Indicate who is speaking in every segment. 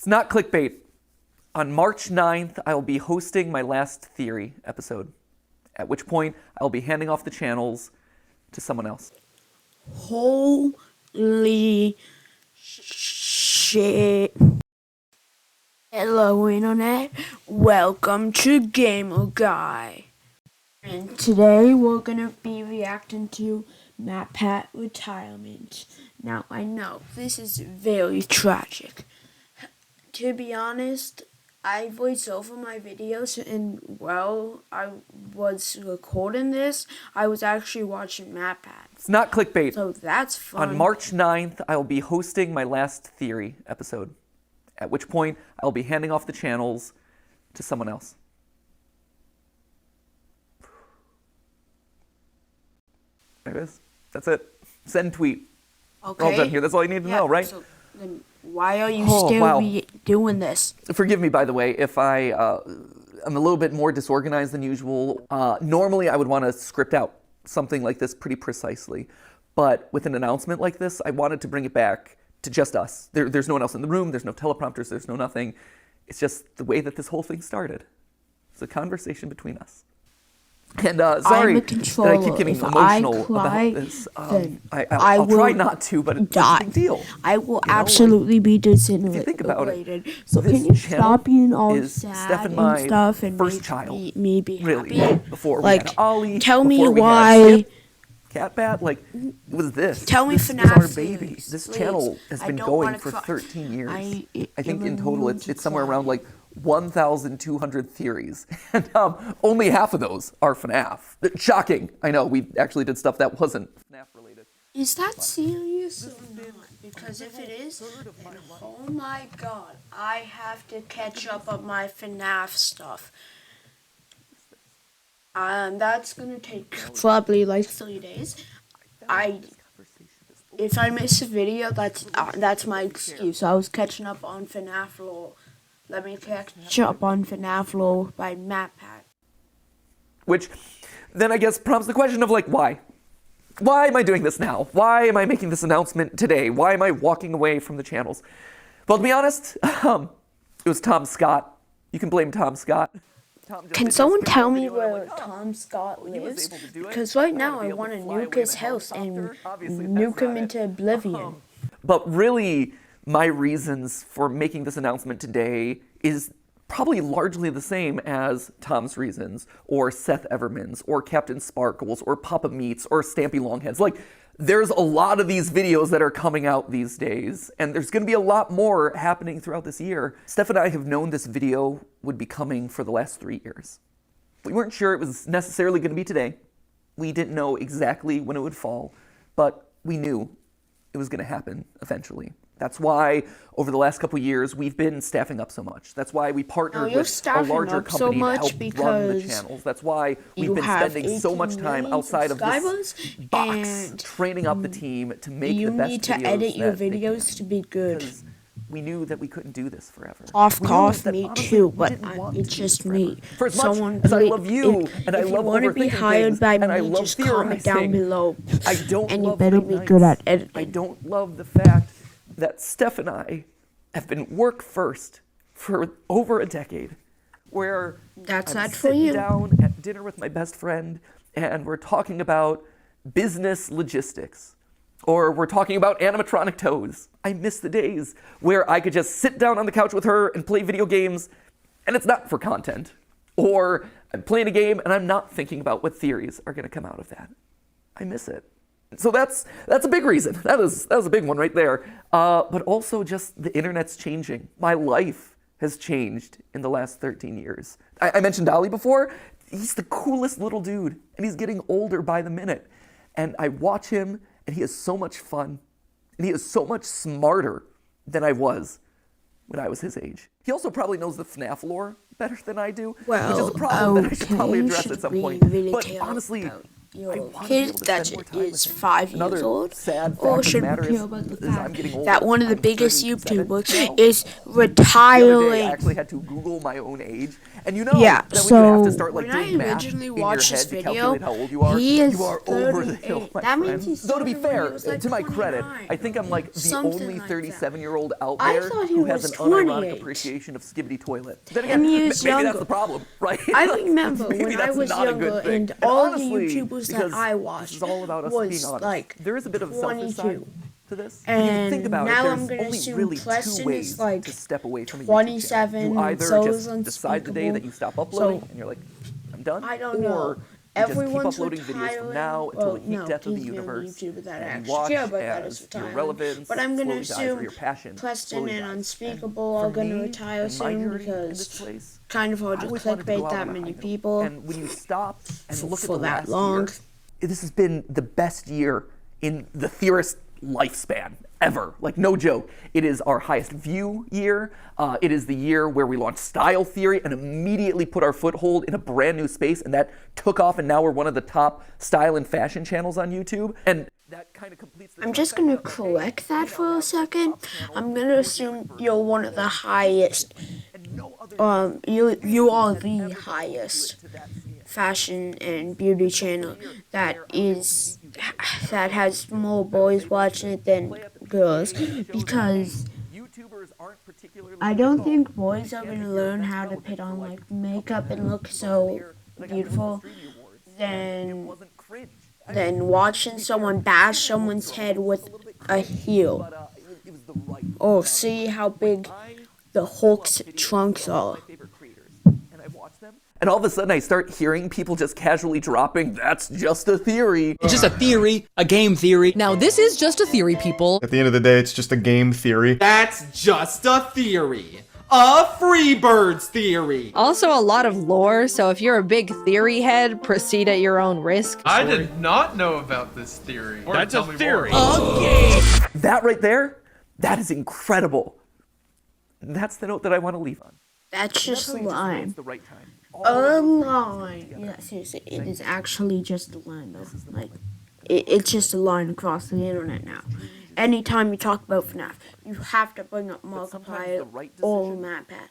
Speaker 1: It's not clickbait. On March 9th, I will be hosting my last Theory episode, at which point I'll be handing off the channels to someone else.
Speaker 2: Holy shit. Hello, Internet. Welcome to Gamer Guy. And today we're gonna be reacting to matpat retirement. Now, I know this is very tragic. To be honest, I voice over my videos, and while I was recording this, I was actually watching matpat.
Speaker 1: It's not clickbait.
Speaker 2: So that's fun.
Speaker 1: On March 9th, I will be hosting my last Theory episode, at which point I'll be handing off the channels to someone else. There it is. That's it. Send tweet.
Speaker 2: Okay.
Speaker 1: We're all done here. That's all you need to know, right?
Speaker 2: So then why are you still doing this?
Speaker 1: Forgive me, by the way, if I'm a little bit more disorganized than usual. Normally, I would want to script out something like this pretty precisely. But with an announcement like this, I wanted to bring it back to just us. There's no one else in the room. There's no teleprompters. There's no nothing. It's just the way that this whole thing started. It's a conversation between us. And sorry that I keep getting emotional about this. I'll try not to, but it's a big deal.
Speaker 2: I will absolutely be disintegrated.
Speaker 1: If you think about it,
Speaker 2: so
Speaker 1: this
Speaker 2: can you
Speaker 1: channel
Speaker 2: stop being all
Speaker 1: is
Speaker 2: sad
Speaker 1: Steph and
Speaker 2: and
Speaker 1: my
Speaker 2: stuff and
Speaker 1: first
Speaker 2: make
Speaker 1: child,
Speaker 2: me be
Speaker 1: really,
Speaker 2: happy?
Speaker 1: before
Speaker 2: Like,
Speaker 1: we had Ollie,
Speaker 2: tell me
Speaker 1: before we
Speaker 2: why.
Speaker 1: had Skip, Catbat, like, it was this.
Speaker 2: Tell me
Speaker 1: this
Speaker 2: FNAF
Speaker 1: is our baby.
Speaker 2: series,
Speaker 1: This
Speaker 2: please.
Speaker 1: channel has
Speaker 2: I
Speaker 1: been
Speaker 2: don't
Speaker 1: going
Speaker 2: wanna
Speaker 1: for
Speaker 2: cry.
Speaker 1: 13 years.
Speaker 2: I
Speaker 1: think
Speaker 2: am
Speaker 1: in total
Speaker 2: going
Speaker 1: it's
Speaker 2: to
Speaker 1: somewhere
Speaker 2: cry.
Speaker 1: around like 1,200 theories, and only half of those are FNAF. Shocking. I know, we actually did stuff that wasn't FNAF related.
Speaker 2: Is that serious or not? Because if it is, then oh my god, I have to catch up on my FNAF stuff. That's gonna take probably like 3 days. If I miss a video, that's my excuse. I was catching up on FNAF lore. Let me catch up on FNAF lore by matpat.
Speaker 1: Which then I guess prompts the question of like, why? Why am I doing this now? Why am I making this announcement today? Why am I walking away from the channels? Well, to be honest, it was Tom Scott. You can blame Tom Scott.
Speaker 2: Can someone tell me where Tom Scott lives? Because right now I want to nuke his house and nuke him into oblivion.
Speaker 1: But really, my reasons for making this announcement today is probably largely the same as Tom's reasons, or Seth Everman's, or Captain Sparkles, or Papa Meats, or Stampy Longheads. Like, there's a lot of these videos that are coming out these days, and there's going to be a lot more happening throughout this year. Steph and I have known this video would be coming for the last 3 years. We weren't sure it was necessarily going to be today. We didn't know exactly when it would fall, but we knew it was going to happen eventually. That's why, over the last couple years, we've been staffing up so much. That's why we partnered with a larger company to help run the channels. That's why we've been spending so much time outside of this box training up the team to make the best videos.
Speaker 2: You need to edit your videos to be good.
Speaker 1: We knew that we couldn't do this forever.
Speaker 2: Cough, me too, but it's just me.
Speaker 1: For as much as I love you, and I love
Speaker 2: overthinking things, and I love theorizing, just comment down below.
Speaker 1: I don't
Speaker 2: and you
Speaker 1: love
Speaker 2: better be good at editing.
Speaker 1: I don't love the fact that Steph and I have been work first for over a decade, where
Speaker 2: that's
Speaker 1: I'm
Speaker 2: not for you.
Speaker 1: sitting down at dinner with my best friend, and we're talking about business logistics, or we're talking about animatronic toes. I miss the days where I could just sit down on the couch with her and play video games, and it's not for content. Or I'm playing a game and I'm not thinking about what theories are going to come out of that. I miss it. So that's a big reason. That was a big one right there. But also just the internet's changing. My life has changed in the last 13 years. I mentioned Ollie before. He's the coolest little dude, and he's getting older by the minute. And I watch him, and he has so much fun, and he is so much smarter than I was when I was his age. He also probably knows the FNAF lore better than I do, which is a problem that I should probably address at some point. But honestly,
Speaker 2: your
Speaker 1: want to be
Speaker 2: kid
Speaker 1: able to
Speaker 2: that
Speaker 1: spend more time with
Speaker 2: is
Speaker 1: him.
Speaker 2: 5
Speaker 1: Another
Speaker 2: years old
Speaker 1: sad fact
Speaker 2: or
Speaker 1: of the
Speaker 2: shouldn't
Speaker 1: matter
Speaker 2: care about the
Speaker 1: is I'm
Speaker 2: fact
Speaker 1: getting older.
Speaker 2: that one of the
Speaker 1: I'm
Speaker 2: biggest
Speaker 1: 37
Speaker 2: YouTubers
Speaker 1: now.
Speaker 2: is
Speaker 1: The other day, I
Speaker 2: retiring.
Speaker 1: actually had to Google my own age, and you know
Speaker 2: Yeah,
Speaker 1: that when you have to
Speaker 2: so
Speaker 1: start like
Speaker 2: when I
Speaker 1: doing math
Speaker 2: originally
Speaker 1: in your
Speaker 2: watched this
Speaker 1: head to
Speaker 2: video,
Speaker 1: calculate how old
Speaker 2: he is
Speaker 1: you are over the hill,
Speaker 2: 38.
Speaker 1: my
Speaker 2: That
Speaker 1: friend.
Speaker 2: means he
Speaker 1: Though to be
Speaker 2: started when he
Speaker 1: fair,
Speaker 2: was, like,
Speaker 1: to my credit,
Speaker 2: 29.
Speaker 1: I think I'm like the
Speaker 2: Something
Speaker 1: only
Speaker 2: like that.
Speaker 1: 37-year-old out
Speaker 2: I
Speaker 1: there
Speaker 2: thought he
Speaker 1: who has
Speaker 2: was
Speaker 1: an unironic
Speaker 2: 28.
Speaker 1: appreciation of Skibbity Toilet. Then again,
Speaker 2: And he is
Speaker 1: maybe
Speaker 2: younger.
Speaker 1: that's the problem, right?
Speaker 2: I
Speaker 1: Like,
Speaker 2: remember
Speaker 1: maybe
Speaker 2: when I
Speaker 1: that's
Speaker 2: was
Speaker 1: not a
Speaker 2: younger
Speaker 1: good thing.
Speaker 2: and all the
Speaker 1: honestly,
Speaker 2: YouTubers that
Speaker 1: because
Speaker 2: I
Speaker 1: this
Speaker 2: watched
Speaker 1: is all about us
Speaker 2: was
Speaker 1: being honest.
Speaker 2: like
Speaker 1: There is a bit of a selfish side
Speaker 2: 22.
Speaker 1: to this. When you think
Speaker 2: And
Speaker 1: about
Speaker 2: now
Speaker 1: it,
Speaker 2: I'm
Speaker 1: there's
Speaker 2: gonna
Speaker 1: only
Speaker 2: assume
Speaker 1: really two
Speaker 2: Preston
Speaker 1: ways
Speaker 2: is like
Speaker 1: to step away from a YouTube
Speaker 2: 27,
Speaker 1: channel. You either
Speaker 2: so
Speaker 1: just
Speaker 2: is
Speaker 1: decide the day that you stop uploading and you're like, I'm done,
Speaker 2: I don't
Speaker 1: or
Speaker 2: know.
Speaker 1: you just keep
Speaker 2: Everyone's
Speaker 1: uploading videos from now
Speaker 2: retiring.
Speaker 1: until
Speaker 2: Well,
Speaker 1: the heat
Speaker 2: no,
Speaker 1: death of the
Speaker 2: he's the only
Speaker 1: universe,
Speaker 2: YouTuber that I
Speaker 1: and you
Speaker 2: actually
Speaker 1: watch
Speaker 2: care about that is
Speaker 1: as your
Speaker 2: retiring.
Speaker 1: relevance
Speaker 2: But I'm gonna
Speaker 1: slowly dies, or
Speaker 2: assume
Speaker 1: your passion
Speaker 2: Preston
Speaker 1: slowly
Speaker 2: and
Speaker 1: dies.
Speaker 2: Unspeakable
Speaker 1: And
Speaker 2: are
Speaker 1: for
Speaker 2: gonna
Speaker 1: me,
Speaker 2: retire
Speaker 1: in my
Speaker 2: soon
Speaker 1: journey in this
Speaker 2: because
Speaker 1: place,
Speaker 2: kind of hard
Speaker 1: I
Speaker 2: to
Speaker 1: always wanted to go
Speaker 2: clickbait
Speaker 1: out
Speaker 2: that
Speaker 1: on a
Speaker 2: many
Speaker 1: high note.
Speaker 2: people
Speaker 1: And when you stop and look at
Speaker 2: for
Speaker 1: the
Speaker 2: that
Speaker 1: last
Speaker 2: long.
Speaker 1: year, this has been the best year in the theorist lifespan ever. Like, no joke. It is our highest view year. It is the year where we launched Style Theory and immediately put our foothold in a brand new space, and that took off, and now we're one of the top style and fashion channels on YouTube. And that kind of completes the
Speaker 2: I'm just gonna correct that for a second. I'm gonna assume you're one of the highest. You are the highest fashion and beauty channel that has more boys watching it than girls, because I don't think boys are gonna learn how to put on like makeup and look so beautiful than watching someone bash someone's head with a heel. Oh, see how big the Hulk's trunks are.
Speaker 1: And all of a sudden, I start hearing people just casually dropping, "That's just a theory."
Speaker 3: It's just a theory, a game theory.
Speaker 4: Now, this is just a theory, people.
Speaker 5: At the end of the day, it's just a game theory.
Speaker 6: That's just a theory. A Freebirds theory.
Speaker 4: Also, a lot of lore, so if you're a big theory head, proceed at your own risk.
Speaker 7: I did not know about this theory.
Speaker 6: That's a theory.
Speaker 1: That right there, that is incredible. That's the note that I want to leave on.
Speaker 2: That's just a
Speaker 1: Really just know
Speaker 2: line.
Speaker 1: it's the right time.
Speaker 2: A line. Yeah, seriously, it is actually just a line though. Like, it's just a line across the internet now. Anytime you talk about FNAF, you have to bring up Markiplier or matpat,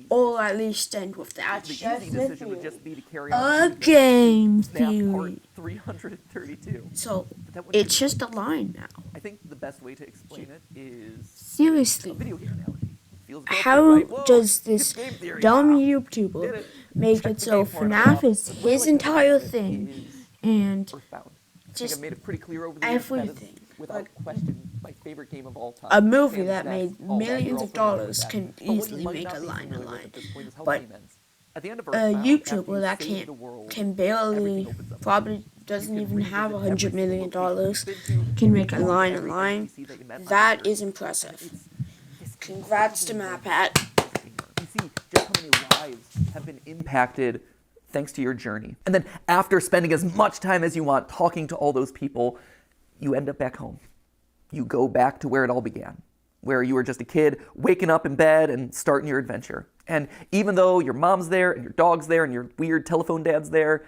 Speaker 2: or at least end with that.
Speaker 1: The easy decision would just be to carry
Speaker 2: A
Speaker 1: on
Speaker 2: game
Speaker 1: Snap part
Speaker 2: theory.
Speaker 1: 332.
Speaker 2: So
Speaker 1: That wouldn't
Speaker 2: it's just a line now.
Speaker 1: I think the best way to explain it is
Speaker 2: Seriously.
Speaker 1: a video game analogy. Feels appropriate,
Speaker 2: How
Speaker 1: right? Whoa,
Speaker 2: does this
Speaker 1: it's game theory
Speaker 2: dumb
Speaker 1: now.
Speaker 2: YouTuber
Speaker 1: Did it.
Speaker 2: make
Speaker 1: Check
Speaker 2: it
Speaker 1: the
Speaker 2: so
Speaker 1: game for it.
Speaker 2: FNAF is his
Speaker 1: Well,
Speaker 2: entire thing
Speaker 1: is
Speaker 2: and
Speaker 1: Earthbound. I think
Speaker 2: just
Speaker 1: I've made it pretty clear over the years that is,
Speaker 2: everything?
Speaker 1: without question, my favorite game of all time.
Speaker 2: A movie
Speaker 1: Hands
Speaker 2: that
Speaker 1: down,
Speaker 2: made
Speaker 1: all that. You're
Speaker 2: millions
Speaker 1: all
Speaker 2: of
Speaker 1: familiar with
Speaker 2: dollars
Speaker 1: that.
Speaker 2: can
Speaker 1: But what you
Speaker 2: easily
Speaker 1: might
Speaker 2: make
Speaker 1: not
Speaker 2: a
Speaker 1: be
Speaker 2: line
Speaker 1: familiar
Speaker 2: a
Speaker 1: with
Speaker 2: line.
Speaker 1: at this point is how
Speaker 2: But
Speaker 1: the game ends. At the end of
Speaker 2: a
Speaker 1: Earthbound, after
Speaker 2: YouTuber
Speaker 1: you
Speaker 2: that
Speaker 1: save the world,
Speaker 2: can barely,
Speaker 1: everything opens up.
Speaker 2: probably doesn't
Speaker 1: You can
Speaker 2: even
Speaker 1: revisit
Speaker 2: have
Speaker 1: every
Speaker 2: $100
Speaker 1: single
Speaker 2: million,
Speaker 1: location you've been to,
Speaker 2: can make a
Speaker 1: talk to
Speaker 2: line
Speaker 1: every NPC that you met on
Speaker 2: That
Speaker 1: the
Speaker 2: is
Speaker 1: journey.
Speaker 2: impressive. Congrats to MatPat.
Speaker 1: You see just how many lives have been impacted thanks to your journey. And then after spending as much time as you want talking to all those people, you end up back home. You go back to where it all began, where you were just a kid waking up in bed and starting your adventure. And even though your mom's there and your dog's there and your weird telephone dad's there,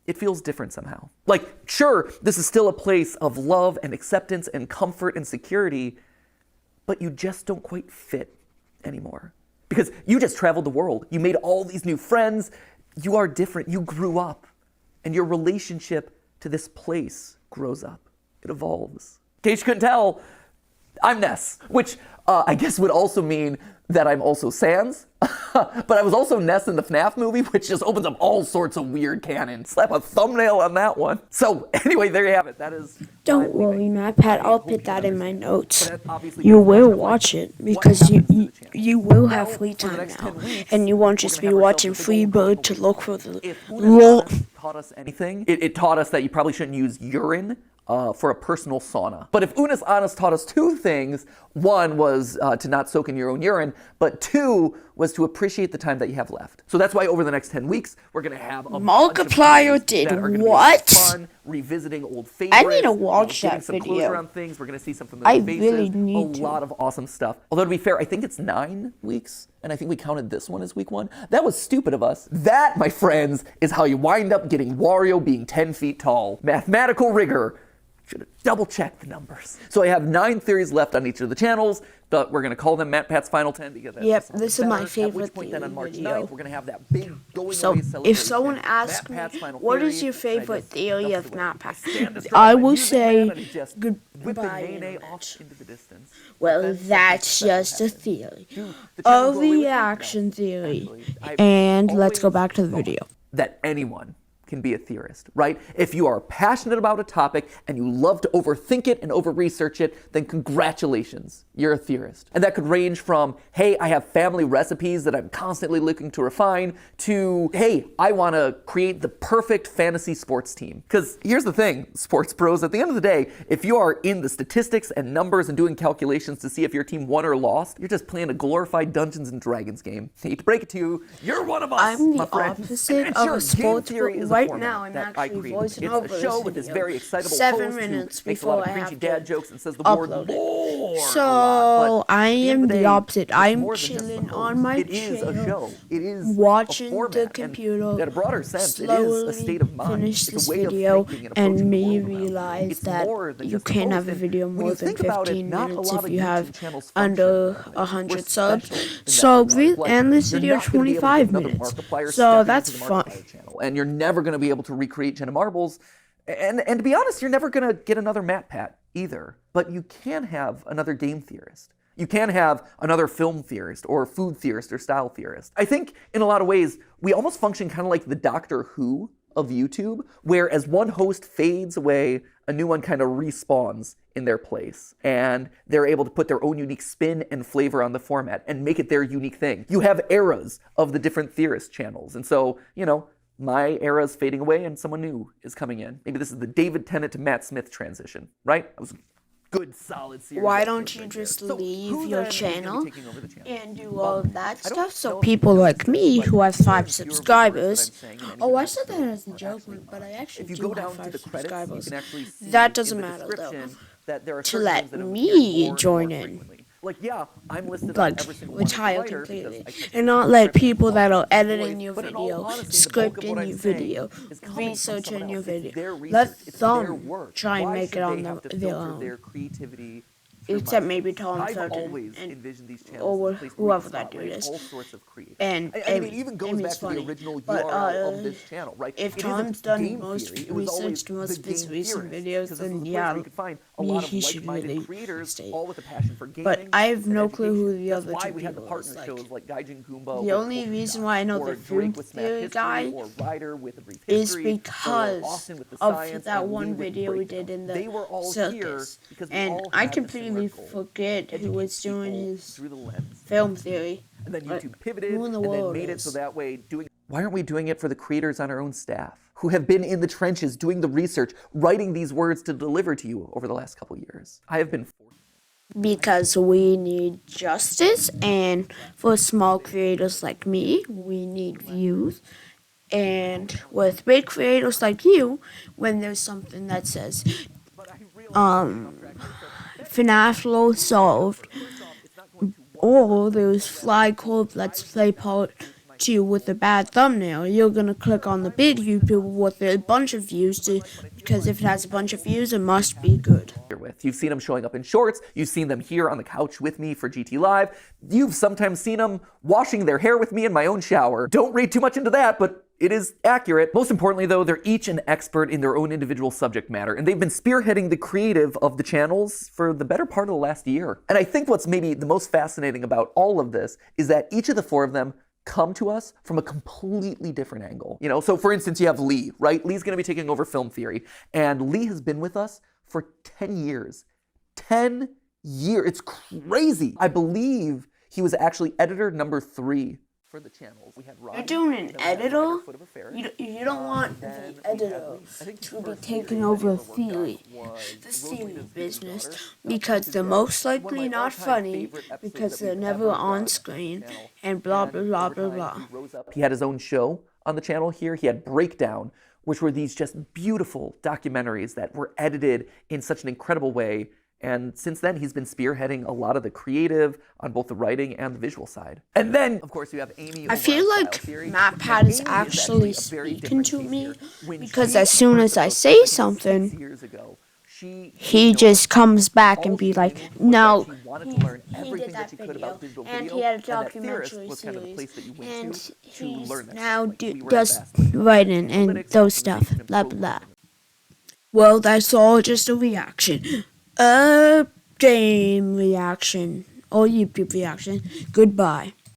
Speaker 1: it feels different somehow. Like, sure, this is still a place of love and acceptance and comfort and security, but you just don't quite fit anymore. Because you just traveled the world. You made all these new friends. You are different. You grew up. And your relationship to this place grows up. It evolves. In case you couldn't tell, I'm Ness, which I guess would also mean that I'm also Sans. But I was also Ness in the FNAF movie, which just opens up all sorts of weird canon. Slap a thumbnail on that one. So anyway, there you have it. That is.
Speaker 2: Don't worry, MatPat. I'll put that in my notes.
Speaker 1: But that obviously
Speaker 2: You
Speaker 1: gives
Speaker 2: will
Speaker 1: us, like,
Speaker 2: watch it
Speaker 1: what
Speaker 2: because
Speaker 1: happens to the channel.
Speaker 2: you will have
Speaker 1: Well,
Speaker 2: free
Speaker 1: for the
Speaker 2: time
Speaker 1: next
Speaker 2: now,
Speaker 1: 10 weeks,
Speaker 2: and you won't
Speaker 1: we're
Speaker 2: just
Speaker 1: gonna
Speaker 2: be
Speaker 1: have
Speaker 2: watching
Speaker 1: ourselves a big
Speaker 2: Freebird
Speaker 1: old
Speaker 2: to
Speaker 1: game.
Speaker 2: look for the
Speaker 1: If
Speaker 2: lol.
Speaker 1: Unis taught us anything, it taught us that you probably shouldn't use urine for a personal sauna. But if Unis Honest taught us two things, one was to not soak in your own urine, but two was to appreciate the time that you have left. So that's why over the next 10 weeks, we're gonna have a bunch of
Speaker 2: Markiplier
Speaker 1: videos
Speaker 2: did
Speaker 1: that are gonna
Speaker 2: what?
Speaker 1: Be fun, revisiting old favorites.
Speaker 2: I need to watch
Speaker 1: getting
Speaker 2: that
Speaker 1: some
Speaker 2: video.
Speaker 1: closure on things. We're gonna see some familiar
Speaker 2: I
Speaker 1: faces.
Speaker 2: really need
Speaker 1: a
Speaker 2: to.
Speaker 1: lot of awesome stuff. Although to be fair, I think it's 9 weeks and I think we counted this one as week 1. That was stupid of us. That, my friends, is how you wind up getting Wario being 10 feet tall. Mathematical rigor. Should have double-checked the numbers. So I have 9 theories left on each of the channels, but we're going to call them MatPat's Final 10 because that's
Speaker 2: Yep,
Speaker 1: just
Speaker 2: this is
Speaker 1: better.
Speaker 2: my favorite
Speaker 1: At which point then on March
Speaker 2: video.
Speaker 1: 9th, we're going to have that big going
Speaker 2: So,
Speaker 1: away
Speaker 2: if
Speaker 1: celebration.
Speaker 2: someone asks me,
Speaker 1: MatPat's Final
Speaker 2: what is
Speaker 1: Theory,
Speaker 2: your
Speaker 1: and I
Speaker 2: favorite
Speaker 1: just
Speaker 2: theory
Speaker 1: dump
Speaker 2: of
Speaker 1: it away.
Speaker 2: MatPat?
Speaker 1: I
Speaker 2: I will
Speaker 1: music man,
Speaker 2: say
Speaker 1: and I just whip the
Speaker 2: goodbye,
Speaker 1: nay
Speaker 2: internet.
Speaker 1: off into the distance.
Speaker 2: Well,
Speaker 1: Then something
Speaker 2: that's
Speaker 1: special
Speaker 2: just a
Speaker 1: happens.
Speaker 2: theory.
Speaker 1: Do the
Speaker 2: A
Speaker 1: channel go away with me? No.
Speaker 2: reaction theory.
Speaker 1: Actually, I've
Speaker 2: And let's go
Speaker 1: always
Speaker 2: back to the
Speaker 1: thought
Speaker 2: video.
Speaker 1: that anyone can be a theorist, right? If you are passionate about a topic and you love to overthink it and over-research it, then congratulations, you're a theorist. And that could range from, hey, I have family recipes that I'm constantly looking to refine, to, hey, I want to create the perfect fantasy sports team. Because here's the thing, sports pros, at the end of the day, if you are in the statistics and numbers and doing calculations to see if your team won or lost, you're just playing a glorified Dungeons and Dragons game. I hate to break it to you, you're one of us,
Speaker 2: I'm
Speaker 1: my
Speaker 2: the
Speaker 1: friend.
Speaker 2: opposite
Speaker 1: And
Speaker 2: of
Speaker 1: sure,
Speaker 2: a sports
Speaker 1: game theory
Speaker 2: pro.
Speaker 1: is a
Speaker 2: Right
Speaker 1: format
Speaker 2: now, I'm
Speaker 1: that I
Speaker 2: actually
Speaker 1: created.
Speaker 2: voicing
Speaker 1: It's
Speaker 2: over
Speaker 1: a show
Speaker 2: this
Speaker 1: with this
Speaker 2: video.
Speaker 1: very excitable
Speaker 2: 7
Speaker 1: host
Speaker 2: minutes
Speaker 1: who makes a lot
Speaker 2: before
Speaker 1: of
Speaker 2: I
Speaker 1: preachy
Speaker 2: have
Speaker 1: dad
Speaker 2: to
Speaker 1: jokes and says the word
Speaker 2: upload it.
Speaker 1: lore a
Speaker 2: So
Speaker 1: lot. But
Speaker 2: I
Speaker 1: at the end
Speaker 2: am
Speaker 1: of the
Speaker 2: the
Speaker 1: day,
Speaker 2: opposite.
Speaker 1: it's
Speaker 2: I'm
Speaker 1: more than just the
Speaker 2: chilling
Speaker 1: host.
Speaker 2: on my
Speaker 1: It is a
Speaker 2: chair,
Speaker 1: show. It is
Speaker 2: watching
Speaker 1: a format.
Speaker 2: the
Speaker 1: And
Speaker 2: computer,
Speaker 1: in a broader sense, it is
Speaker 2: slowly
Speaker 1: a state of mind.
Speaker 2: finish
Speaker 1: It's
Speaker 2: this
Speaker 1: a way
Speaker 2: video,
Speaker 1: of thinking and
Speaker 2: and
Speaker 1: approaching the
Speaker 2: me
Speaker 1: world around you.
Speaker 2: realize
Speaker 1: It's
Speaker 2: that
Speaker 1: more than
Speaker 2: you
Speaker 1: just a
Speaker 2: can't
Speaker 1: post.
Speaker 2: have a
Speaker 1: And
Speaker 2: video
Speaker 1: when
Speaker 2: more
Speaker 1: you
Speaker 2: than
Speaker 1: think about it,
Speaker 2: 15
Speaker 1: not a
Speaker 2: minutes
Speaker 1: lot
Speaker 2: if
Speaker 1: of
Speaker 2: you
Speaker 1: YouTube
Speaker 2: have
Speaker 1: channels function
Speaker 2: under
Speaker 1: that way.
Speaker 2: 100
Speaker 1: We're
Speaker 2: subs.
Speaker 1: special in that
Speaker 2: So
Speaker 1: regard. Like,
Speaker 2: and this
Speaker 1: you're
Speaker 2: video
Speaker 1: not gonna be able to
Speaker 2: 25
Speaker 1: get another
Speaker 2: minutes.
Speaker 1: Markiplier
Speaker 2: So
Speaker 1: stepping
Speaker 2: that's
Speaker 1: into the
Speaker 2: fun.
Speaker 1: Markiplier channel, and you're never going to be able to recreate Jenna Marbles. And to be honest, you're never going to get another MatPat either. But you can have another game theorist. You can have another film theorist or food theorist or style theorist. I think in a lot of ways, we almost function kind of like the Doctor Who of YouTube, where as one host fades away, a new one kind of respawns in their place. And they're able to put their own unique spin and flavor on the format and make it their unique thing. You have eras of the different theorist channels. And so, you know, my era is fading away and someone new is coming in. Maybe this is the David Tennant to Matt Smith transition, right? That was a good, solid series.
Speaker 2: Why
Speaker 1: episode
Speaker 2: don't you
Speaker 1: right there.
Speaker 2: just
Speaker 1: So
Speaker 2: leave
Speaker 1: who
Speaker 2: your
Speaker 1: then is gonna be
Speaker 2: channel
Speaker 1: taking over the channel?
Speaker 2: and do all of that
Speaker 1: I don't
Speaker 2: stuff so
Speaker 1: know if
Speaker 2: people
Speaker 1: you
Speaker 2: like
Speaker 1: noticed
Speaker 2: me
Speaker 1: this,
Speaker 2: who
Speaker 1: but
Speaker 2: have
Speaker 1: fewer
Speaker 2: 5
Speaker 1: and fewer of the words
Speaker 2: subscribers.
Speaker 1: that I'm saying in any
Speaker 2: Oh, I
Speaker 1: given
Speaker 2: said that
Speaker 1: episode
Speaker 2: as a
Speaker 1: are
Speaker 2: joke,
Speaker 1: actually
Speaker 2: but I
Speaker 1: mine.
Speaker 2: actually
Speaker 1: If you
Speaker 2: do
Speaker 1: go
Speaker 2: have
Speaker 1: down
Speaker 2: 5
Speaker 1: to the credits, you
Speaker 2: subscribers.
Speaker 1: can actually see
Speaker 2: That doesn't
Speaker 1: in the
Speaker 2: matter, though.
Speaker 1: description that there are
Speaker 2: To
Speaker 1: certain
Speaker 2: let
Speaker 1: things that have
Speaker 2: me
Speaker 1: appeared more and
Speaker 2: join
Speaker 1: more
Speaker 2: in.
Speaker 1: frequently. Like, yeah, I'm listed on
Speaker 2: Like,
Speaker 1: every single one as a
Speaker 2: retire
Speaker 1: writer because
Speaker 2: completely.
Speaker 1: I touch
Speaker 2: And
Speaker 1: the
Speaker 2: not let
Speaker 1: script,
Speaker 2: people that are
Speaker 1: all the
Speaker 2: editing
Speaker 1: voice,
Speaker 2: your
Speaker 1: but in all
Speaker 2: video,
Speaker 1: honesty, the bulk of what
Speaker 2: scripting
Speaker 1: I'm
Speaker 2: your
Speaker 1: saying
Speaker 2: video,
Speaker 1: is coming from
Speaker 2: researching
Speaker 1: someone
Speaker 2: your
Speaker 1: else. It's
Speaker 2: video.
Speaker 1: their research,
Speaker 2: Let
Speaker 1: it's their
Speaker 2: them
Speaker 1: work.
Speaker 2: try and
Speaker 1: Why
Speaker 2: make
Speaker 1: should
Speaker 2: it on
Speaker 1: they
Speaker 2: their
Speaker 1: have to
Speaker 2: their
Speaker 1: filter
Speaker 2: own.
Speaker 1: their creativity through
Speaker 2: Except
Speaker 1: my
Speaker 2: maybe
Speaker 1: voice?
Speaker 2: Tom
Speaker 1: I've
Speaker 2: Felton
Speaker 1: always
Speaker 2: and-
Speaker 1: envisioned these channels
Speaker 2: or
Speaker 1: as a place where we
Speaker 2: whoever
Speaker 1: can
Speaker 2: that dude
Speaker 1: spotlight
Speaker 2: is.
Speaker 1: all sorts of creators.
Speaker 2: And
Speaker 1: I mean, it even goes
Speaker 2: Amy's
Speaker 1: back to
Speaker 2: funny.
Speaker 1: the original
Speaker 2: But,
Speaker 1: URL of this channel, right?
Speaker 2: if
Speaker 1: It
Speaker 2: Tom's
Speaker 1: isn't
Speaker 2: done
Speaker 1: game
Speaker 2: most
Speaker 1: theory, it was always
Speaker 2: research to most
Speaker 1: the
Speaker 2: of his
Speaker 1: game
Speaker 2: recent
Speaker 1: theorist,
Speaker 2: videos,
Speaker 1: 'cause this
Speaker 2: then
Speaker 1: is a place
Speaker 2: yeah,
Speaker 1: where you could find a lot of
Speaker 2: he should
Speaker 1: like-minded
Speaker 2: really
Speaker 1: creators,
Speaker 2: stay.
Speaker 1: all with a passion for gaming.
Speaker 2: But I have
Speaker 1: and
Speaker 2: no clue who
Speaker 1: education.
Speaker 2: the
Speaker 1: That's
Speaker 2: other
Speaker 1: why
Speaker 2: two
Speaker 1: we had the
Speaker 2: people
Speaker 1: partner
Speaker 2: is, like,
Speaker 1: shows like Gaijin Goomba.
Speaker 2: the
Speaker 1: with
Speaker 2: only
Speaker 1: Polka
Speaker 2: reason
Speaker 1: Dot,
Speaker 2: why I know
Speaker 1: or
Speaker 2: the
Speaker 1: Drake
Speaker 2: food
Speaker 1: with Smash
Speaker 2: theory
Speaker 1: History,
Speaker 2: guy
Speaker 1: or Ryder with a Brief
Speaker 2: is
Speaker 1: History, or
Speaker 2: because
Speaker 1: Austin with the
Speaker 2: of
Speaker 1: science,
Speaker 2: that
Speaker 1: and
Speaker 2: one
Speaker 1: Lee with
Speaker 2: video we
Speaker 1: breakdown.
Speaker 2: did in the
Speaker 1: They were all
Speaker 2: circus.
Speaker 1: here because we
Speaker 2: And
Speaker 1: all
Speaker 2: I
Speaker 1: had a
Speaker 2: completely
Speaker 1: similar goal.
Speaker 2: forget who was
Speaker 1: Educate
Speaker 2: doing
Speaker 1: people
Speaker 2: his
Speaker 1: through the lens.
Speaker 2: film theory.
Speaker 1: And then
Speaker 2: But
Speaker 1: YouTube pivoted
Speaker 2: who in the
Speaker 1: and then
Speaker 2: world
Speaker 1: made it so
Speaker 2: is?
Speaker 1: that way doing. Why aren't we doing it for the creators on our own staff who have been in the trenches doing the research, writing these words to deliver to you over the last couple years? I have been.
Speaker 2: Because we need justice, and for small creators like me, we need views. And with big creators like you, when there's something that says, FNAF low solved, or there's Fly Cold Let's Play Part 2 with a bad thumbnail, you're gonna click on the big YouTuber with a bunch of views because if it has a bunch of views, it must be good.
Speaker 1: With. You've seen them showing up in shorts. You've seen them here on the couch with me for GT Live. You've sometimes seen them washing their hair with me in my own shower. Don't read too much into that, but it is accurate. Most importantly, though, they're each an expert in their own individual subject matter, and they've been spearheading the creative of the channels for the better part of the last year. And I think what's maybe the most fascinating about all of this is that each of the 4 of them come to us from a completely different angle. You know, so for instance, you have Lee, right? Lee's gonna be taking over film theory, and Lee has been with us for 10 years. 10 years. It's crazy. I believe he was actually editor number 3 for the channels. We had Ron.
Speaker 2: You're doing an editor?
Speaker 1: Foot of a Ferret.
Speaker 2: You don't want the
Speaker 1: Then we
Speaker 2: editor
Speaker 1: had Lee. I think the
Speaker 2: to be
Speaker 1: first
Speaker 2: taking
Speaker 1: theory
Speaker 2: over
Speaker 1: I ever worked on
Speaker 2: theory,
Speaker 1: was
Speaker 2: the
Speaker 1: Rosalina's
Speaker 2: theory
Speaker 1: Baby
Speaker 2: business,
Speaker 1: Daughter.
Speaker 2: because they're most
Speaker 1: One of
Speaker 2: likely
Speaker 1: my
Speaker 2: not
Speaker 1: all-time
Speaker 2: funny,
Speaker 1: favorite episodes
Speaker 2: because
Speaker 1: that
Speaker 2: they're
Speaker 1: we've
Speaker 2: never
Speaker 1: ever
Speaker 2: on
Speaker 1: done
Speaker 2: screen,
Speaker 1: on the channel.
Speaker 2: and blah blah
Speaker 1: And
Speaker 2: blah
Speaker 1: over
Speaker 2: blah
Speaker 1: time,
Speaker 2: blah.
Speaker 1: he rose up. He had his own show on the channel here. He had Breakdown, which were these just beautiful documentaries that were edited in such an incredible way And since then, he's been spearheading a lot of the creative on both the writing and the visual side. And then, of course, you have Amy.
Speaker 2: I feel
Speaker 1: over on
Speaker 2: like
Speaker 1: style theory.
Speaker 2: MatPat
Speaker 1: And
Speaker 2: is
Speaker 1: Amy
Speaker 2: actually
Speaker 1: a very
Speaker 2: speaking
Speaker 1: different
Speaker 2: to
Speaker 1: case
Speaker 2: me
Speaker 1: here. When
Speaker 2: because
Speaker 1: she
Speaker 2: as soon
Speaker 1: heard
Speaker 2: as I
Speaker 1: about
Speaker 2: say
Speaker 1: 6
Speaker 2: something,
Speaker 1: years ago,
Speaker 2: he just comes back and be like, "No,
Speaker 1: he wanted to learn
Speaker 2: he
Speaker 1: everything
Speaker 2: did
Speaker 1: that
Speaker 2: that
Speaker 1: she could
Speaker 2: video,
Speaker 1: about digital
Speaker 2: and
Speaker 1: video,
Speaker 2: he had a
Speaker 1: and that Theorist
Speaker 2: documentary
Speaker 1: was kind of the
Speaker 2: series,
Speaker 1: place that you went
Speaker 2: and
Speaker 1: to
Speaker 2: he's
Speaker 1: learn that
Speaker 2: now
Speaker 1: stuff. Like, we were
Speaker 2: does
Speaker 1: the best, like,
Speaker 2: writing and
Speaker 1: analytics,
Speaker 2: those stuff,
Speaker 1: optimization,
Speaker 2: blah
Speaker 1: and
Speaker 2: blah.
Speaker 1: programming.
Speaker 2: Well, that's all just a reaction, game reaction, or YouTube reaction. Goodbye.